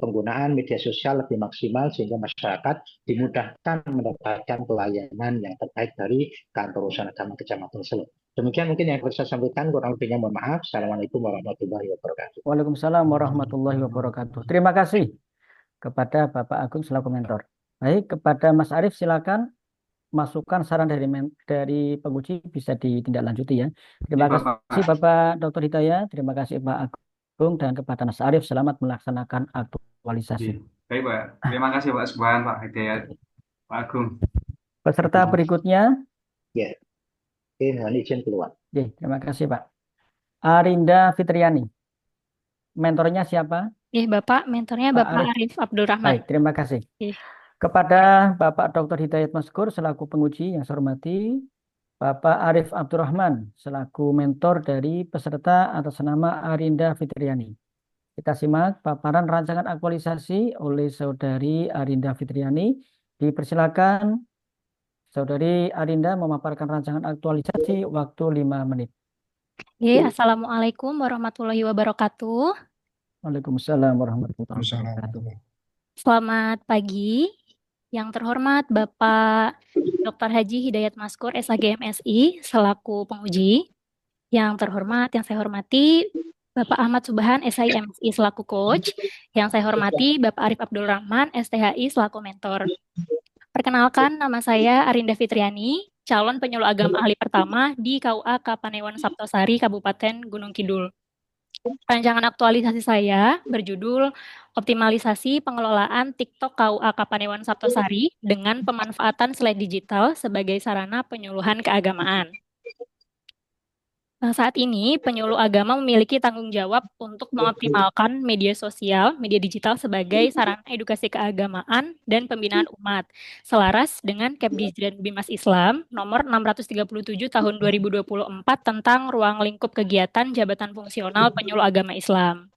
penggunaan media sosial lebih maksimal sehingga masyarakat dimudahkan mendapatkan pelayanan yang terbaik dari kantor urusan agama Kecamatan Selo. Demikian mungkin yang bisa saya sampaikan, kurang lebihnya mohon maaf. Assalamualaikum warahmatullahi wabarakatuh. Waalaikumsalam warahmatullahi wabarakatuh. Terima kasih kepada Bapak Agung selaku mentor. Baik, kepada Mas Arief silakan masukan saran dari penguji bisa ditindaklanjuti ya. Ya, Terima kasih Bapak. Bapak Dr. Hidayat, terima kasih Pak Agung dan kepada Mas Arief selamat melaksanakan Oke. aktualisasi. Baik, Pak. Terima kasih Pak Subhan, Pak Hidayat, Pak Agung. Peserta berikutnya, Ya, oke, mohon izin keluar. terima kasih Pak. Arinda Fitriani, mentornya siapa? Bapak, mentornya Pak Bapak Arief. Arif Abdurrahman. Baik, terima kasih. Oke. Kepada Bapak Dr. Hidayat Maskur selaku penguji yang saya hormati, Bapak Arif Abdurrahman selaku mentor dari peserta atas nama Arinda Fitriani. Kita simak paparan rancangan aktualisasi oleh Saudari Arinda Fitriani. Dipersilakan Saudari Arinda memaparkan rancangan aktualisasi waktu 5 menit. Assalamualaikum warahmatullahi wabarakatuh. Waalaikumsalam warahmatullahi wabarakatuh. Selamat pagi. Yang terhormat Bapak Dr. Haji Hidayat Maskur, SAG MSI, selaku penguji. Yang terhormat, yang saya hormati Bapak Ahmad Subhan, SI MSI, selaku coach. Yang saya hormati Bapak Arif Abdul Rahman, STHI, selaku mentor. Perkenalkan, nama saya Arinda Fitriani, calon penyuluh agama ahli pertama di KUA Kapanewon Saptosari, Kabupaten Gunung Kidul. Rancangan aktualisasi saya berjudul Optimalisasi Pengelolaan TikTok KUA Kapanewon Saptosari dengan pemanfaatan slide digital sebagai sarana penyuluhan keagamaan. Nah, saat ini penyuluh agama memiliki tanggung jawab untuk mengoptimalkan media sosial, media digital sebagai sarana edukasi keagamaan dan pembinaan umat, selaras dengan Kepdijren Bimas Islam nomor 637 tahun 2024 tentang ruang lingkup kegiatan jabatan fungsional penyuluh agama Islam.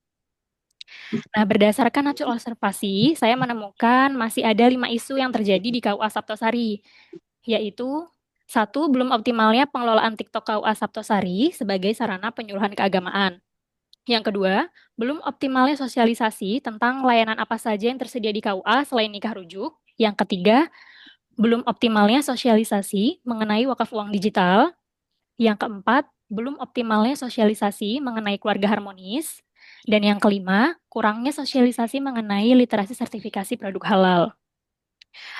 Nah, berdasarkan hasil observasi, saya menemukan masih ada 5 isu yang terjadi di KUA Saptosari, yaitu 1. Belum optimalnya pengelolaan TikTok KUA Saptosari sebagai sarana penyuluhan keagamaan. Yang kedua, belum optimalnya sosialisasi tentang layanan apa saja yang tersedia di KUA selain nikah rujuk. Yang ketiga, belum optimalnya sosialisasi mengenai wakaf uang digital. Yang keempat, belum optimalnya sosialisasi mengenai keluarga harmonis. Dan yang kelima, kurangnya sosialisasi mengenai literasi sertifikasi produk halal.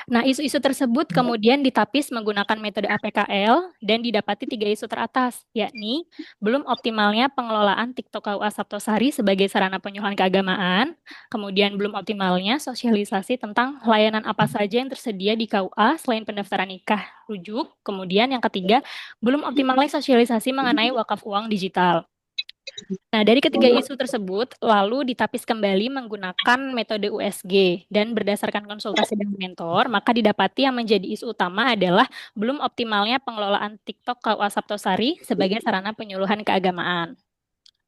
Nah, isu-isu tersebut kemudian ditapis menggunakan metode APKL dan didapati 3 isu teratas, yakni belum optimalnya pengelolaan TikTok KUA Saptosari sebagai sarana penyuluhan keagamaan, kemudian belum optimalnya sosialisasi tentang layanan apa saja yang tersedia di KUA selain pendaftaran nikah rujuk, kemudian yang ketiga, belum optimalnya sosialisasi mengenai wakaf uang digital. Nah, dari ketiga isu tersebut, lalu ditapis kembali menggunakan metode USG dan berdasarkan konsultasi dengan mentor, maka didapati yang menjadi isu utama adalah belum optimalnya pengelolaan TikTok KUA Saptosari sebagai sarana penyuluhan keagamaan.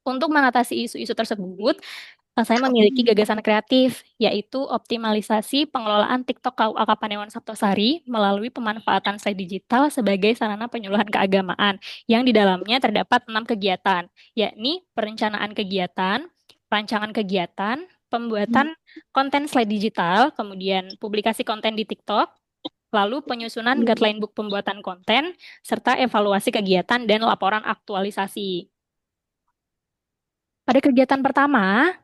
Untuk mengatasi isu-isu tersebut, saya memiliki gagasan kreatif, yaitu optimalisasi pengelolaan TikTok KUA Kapanewon Saptosari melalui pemanfaatan slide digital sebagai sarana penyuluhan keagamaan, yang di dalamnya terdapat 6 kegiatan, yakni perencanaan kegiatan, rancangan kegiatan, pembuatan konten slide digital, kemudian publikasi konten di TikTok, lalu penyusunan guideline book pembuatan konten, serta evaluasi kegiatan dan laporan aktualisasi. Pada kegiatan pertama,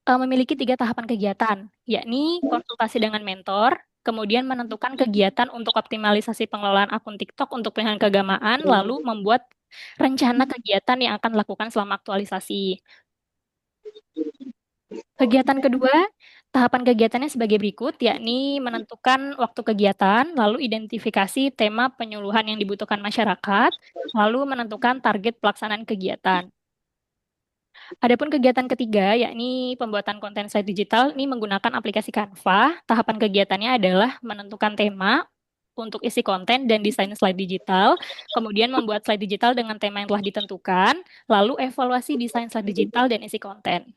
memiliki 3 tahapan kegiatan, yakni konsultasi dengan mentor, kemudian menentukan kegiatan untuk optimalisasi pengelolaan akun TikTok untuk pilihan keagamaan, lalu membuat rencana kegiatan yang akan dilakukan selama aktualisasi. Kegiatan kedua, tahapan kegiatannya sebagai berikut, yakni menentukan waktu kegiatan, lalu identifikasi tema penyuluhan yang dibutuhkan masyarakat, lalu menentukan target pelaksanaan kegiatan. Adapun kegiatan ketiga, yakni pembuatan konten slide digital, ini menggunakan aplikasi Canva. Tahapan kegiatannya adalah menentukan tema untuk isi konten dan desain slide digital, kemudian membuat slide digital dengan tema yang telah ditentukan, lalu evaluasi desain slide digital dan isi konten.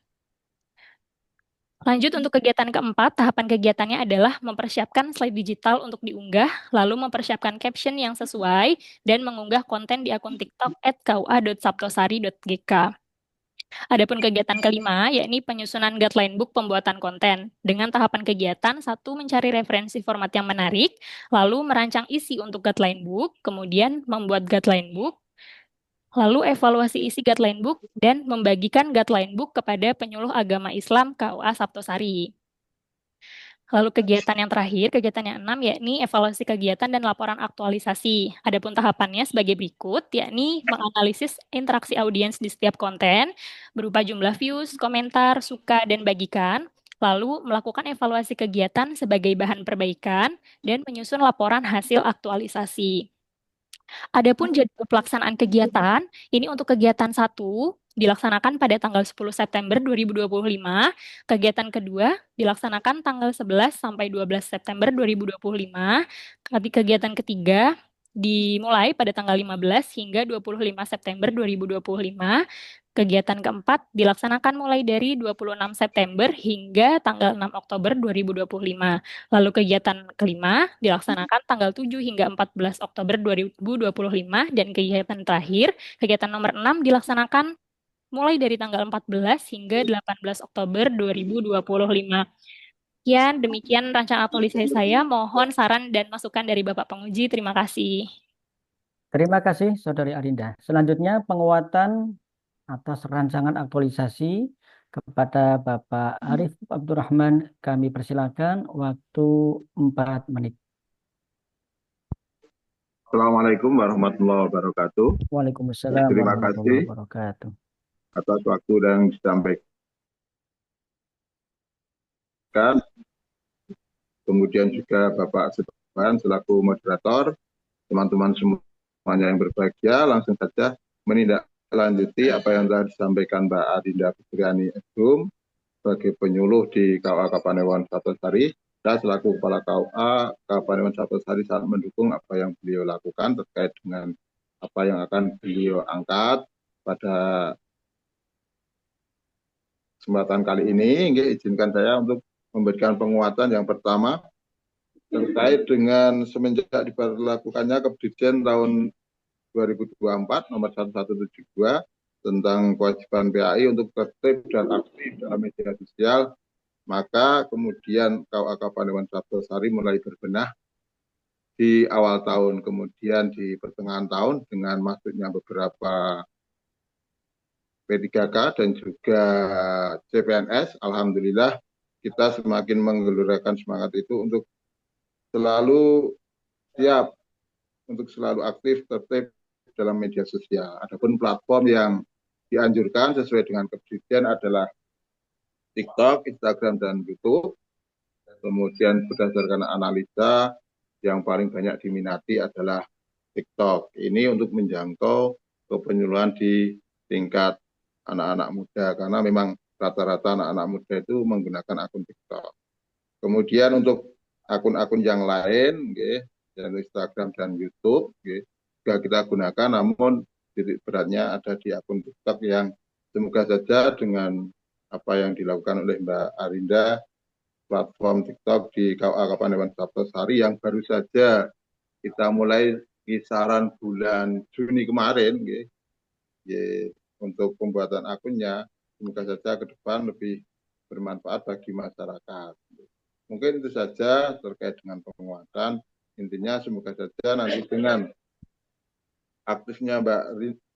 Lanjut untuk kegiatan keempat, tahapan kegiatannya adalah mempersiapkan slide digital untuk diunggah, lalu mempersiapkan caption yang sesuai, dan mengunggah konten di akun TikTok @kua.saptosari.gk. Adapun kegiatan kelima, yakni penyusunan guideline book pembuatan konten. Dengan tahapan kegiatan, satu, mencari referensi format yang menarik, lalu merancang isi untuk guideline book, kemudian membuat guideline book, lalu evaluasi isi guideline book, dan membagikan guideline book kepada penyuluh agama Islam KUA Sabtosari. Lalu kegiatan yang terakhir, kegiatan yang 6, yakni evaluasi kegiatan dan laporan aktualisasi. Adapun tahapannya sebagai berikut, yakni menganalisis interaksi audiens di setiap konten, berupa jumlah views, komentar, suka, dan bagikan, lalu melakukan evaluasi kegiatan sebagai bahan perbaikan, dan menyusun laporan hasil aktualisasi. Adapun jadwal pelaksanaan kegiatan, ini untuk kegiatan 1 dilaksanakan pada tanggal 10 September 2025, kegiatan kedua dilaksanakan tanggal 11 sampai 12 September 2025, kegiatan ketiga dimulai pada tanggal 15 hingga 25 September 2025, kegiatan keempat dilaksanakan mulai dari 26 September hingga tanggal 6 Oktober 2025. Lalu kegiatan kelima dilaksanakan tanggal 7 hingga 14 Oktober 2025 dan kegiatan terakhir, kegiatan nomor 6 dilaksanakan mulai dari tanggal 14 hingga 18 Oktober 2025. Demikian rancangan aktualisasi saya. Mohon saran dan masukan dari Bapak Penguji. Terima kasih. Terima kasih Saudari Arinda. Selanjutnya penguatan atas rancangan aktualisasi kepada Bapak Arif Abdurrahman. Kami persilakan waktu 4 menit. Assalamualaikum warahmatullahi wabarakatuh. Waalaikumsalam Terima warahmatullahi kasih wabarakatuh. atas waktu yang disampaikan. Kemudian juga Bapak Sebastian selaku moderator, teman-teman semuanya yang berbahagia, langsung saja menindaklanjuti apa yang telah disampaikan Mbak Adinda Fitriani SHUM sebagai penyuluh di KUA Kapanewon Sabtosari. Saya selaku Kepala KUA Kapanewon Sabtosari sangat mendukung apa yang beliau lakukan terkait dengan apa yang akan beliau angkat pada kesempatan kali ini. Izinkan saya untuk memberikan penguatan yang pertama terkait dengan semenjak diberlakukannya Kepdikjen tahun 2024 nomor 1172 tentang kewajiban PAI untuk tertib dan aktif dalam media sosial, maka kemudian KUA Kapanewon Sabtosari mulai berbenah di awal tahun, kemudian di pertengahan tahun dengan masuknya beberapa P3K dan juga CPNS, alhamdulillah kita semakin menggelurakan semangat itu untuk selalu siap, untuk selalu aktif, tertib dalam media sosial. Adapun platform yang dianjurkan sesuai dengan Kepdikjen adalah TikTok, Instagram, dan YouTube. Kemudian berdasarkan analisa yang paling banyak diminati adalah TikTok. Ini untuk menjangkau kepenyuluhan di tingkat anak-anak muda, karena memang rata-rata anak-anak muda itu menggunakan akun TikTok. Kemudian untuk akun-akun yang lain, dan Instagram dan YouTube, juga kita gunakan, namun titik beratnya ada di akun TikTok yang semoga saja dengan apa yang dilakukan oleh Mbak Arinda, platform TikTok di KUA Kapanewon Sabtosari yang baru saja kita mulai kisaran bulan Juni kemarin, untuk pembuatan akunnya, semoga saja ke depan lebih bermanfaat bagi masyarakat. Mungkin itu saja terkait dengan penguatan. Intinya semoga saja nanti dengan aktifnya Mbak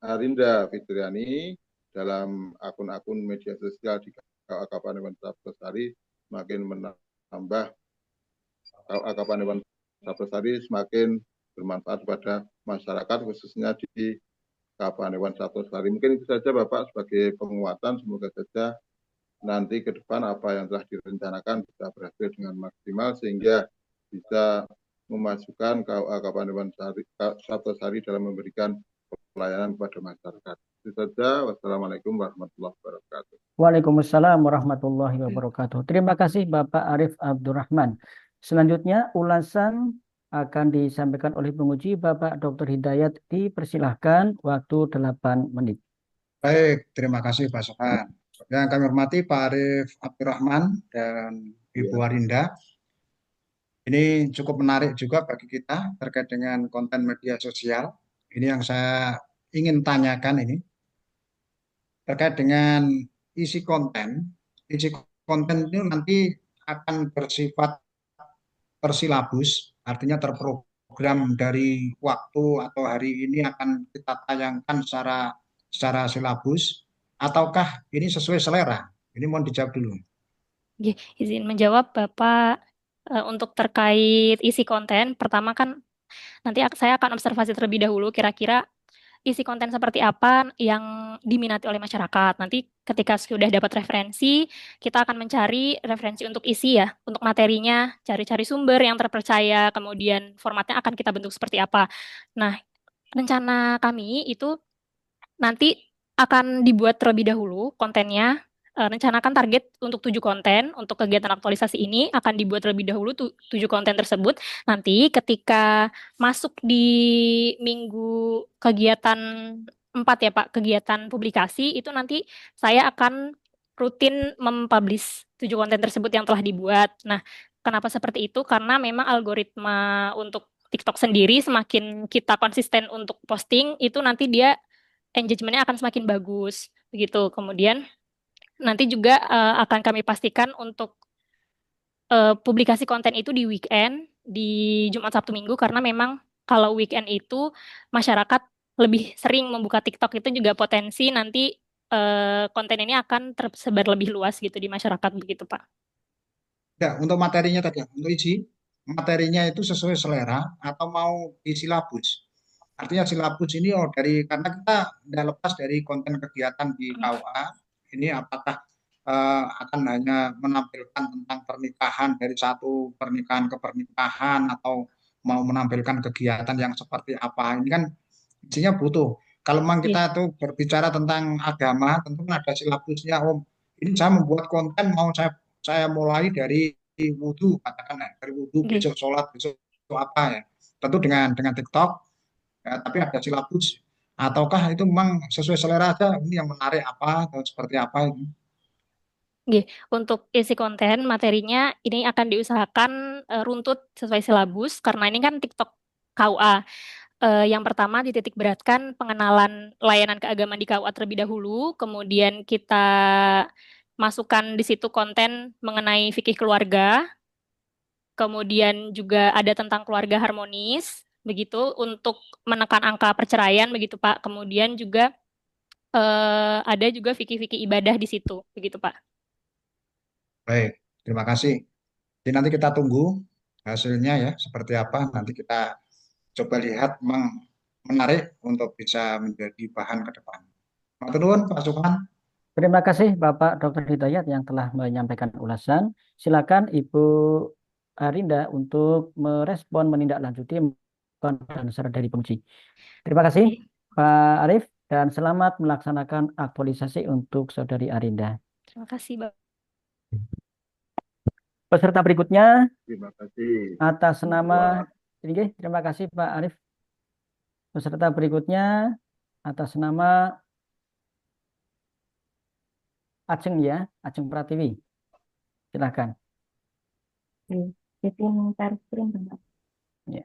Arinda Fitriani dalam akun-akun media sosial di KUA Kapanewon Sabtosari semakin menambah KUA Kapanewon Sabtosari semakin bermanfaat pada masyarakat, khususnya di Kapanewon Sabtosari. Mungkin itu saja Bapak sebagai penguatan, semoga saja nanti ke depan apa yang telah direncanakan bisa berhasil dengan maksimal sehingga bisa memasukkan KUA Kapanewon Sabtosari dalam memberikan pelayanan kepada masyarakat. Itu saja. Wassalamualaikum warahmatullahi wabarakatuh. Waalaikumsalam warahmatullahi wabarakatuh. Terima kasih Bapak Arif Abdurrahman. Selanjutnya ulasan akan disampaikan oleh penguji Bapak Dr. Hidayat. Dipersilahkan waktu 8 menit. Baik, terima kasih Pak Sofan. Yang kami hormati Pak Arif Abdurrahman dan Ibu Arinda. Ini cukup menarik juga bagi kita terkait dengan konten media sosial. Ini yang saya ingin tanyakan ini. terkait dengan isi konten. Isi konten itu nanti akan bersifat tersilabus, artinya terprogram dari waktu atau hari ini akan kita tayangkan secara silabus, ataukah ini sesuai selera? Ini mohon dijawab dulu. Oke, izin menjawab Bapak untuk terkait isi konten. Pertama kan nanti saya akan observasi terlebih dahulu kira-kira isi konten seperti apa yang diminati oleh masyarakat. Nanti ketika sudah dapat referensi, kita akan mencari referensi untuk isi ya, untuk materinya, cari-cari sumber yang terpercaya, kemudian formatnya akan kita bentuk seperti apa. Nah, rencana kami itu nanti akan dibuat terlebih dahulu kontennya. Rencanakan target untuk 7 konten untuk kegiatan aktualisasi ini akan dibuat terlebih dahulu 7 konten tersebut. Nanti ketika masuk di minggu kegiatan 4 ya Pak, kegiatan publikasi itu nanti saya akan rutin mempublish 7 konten tersebut yang telah dibuat. Nah, kenapa seperti itu? Karena memang algoritma untuk TikTok sendiri semakin kita konsisten untuk posting itu nanti dia engagementnya akan semakin bagus begitu. Kemudian nanti juga akan kami pastikan untuk publikasi konten itu di weekend, di Jumat, Sabtu, Minggu, karena memang kalau weekend itu masyarakat lebih sering membuka TikTok, itu juga potensi nanti konten ini akan tersebar lebih luas gitu di masyarakat begitu, Pak. Ya, untuk materinya tadi, untuk isi materinya itu sesuai selera atau mau di silabus. Artinya silabus ini karena kita tidak lepas dari konten kegiatan di KUA, ini apakah akan hanya menampilkan tentang pernikahan dari satu pernikahan ke pernikahan atau mau menampilkan kegiatan yang seperti apa. Ini kan isinya butuh. Kalau memang kita tuh berbicara tentang agama, tentu kan ada silabusnya. Om, ini saya membuat konten mau saya mulai dari wudhu, katakan dari wudhu, besok sholat, besok apa ya. Tentu dengan TikTok, ya, tapi ada silabus. Ataukah itu memang sesuai selera aja, ini yang menarik apa atau seperti apa ini? Untuk isi konten materinya ini akan diusahakan runtut sesuai silabus karena ini kan TikTok KUA. Yang pertama dititik beratkan pengenalan layanan keagamaan di KUA terlebih dahulu, kemudian kita masukkan di situ konten mengenai fikih keluarga, kemudian juga ada tentang keluarga harmonis, begitu untuk menekan angka perceraian, begitu Pak. Kemudian juga ada juga fikih-fikih ibadah di situ, begitu Pak. Baik, terima kasih. Jadi nanti kita tunggu hasilnya ya, seperti apa. Nanti kita coba lihat memang menarik untuk bisa menjadi bahan ke depan. Matur nuwun, Pak Sukman. Terima kasih Bapak Dr. Hidayat yang telah menyampaikan ulasan. Silakan Ibu Arinda untuk merespon menindaklanjuti dan saran dari penguji. Terima kasih Pak Arif dan selamat melaksanakan aktualisasi untuk Saudari Arinda. Terima kasih, Bapak. Peserta berikutnya Terima kasih. atas nama terima kasih Pak Arif. Peserta berikutnya atas nama Ajeng ya, Ajeng Pratiwi. Silakan. Jadi yang share screen, Pak. Ya.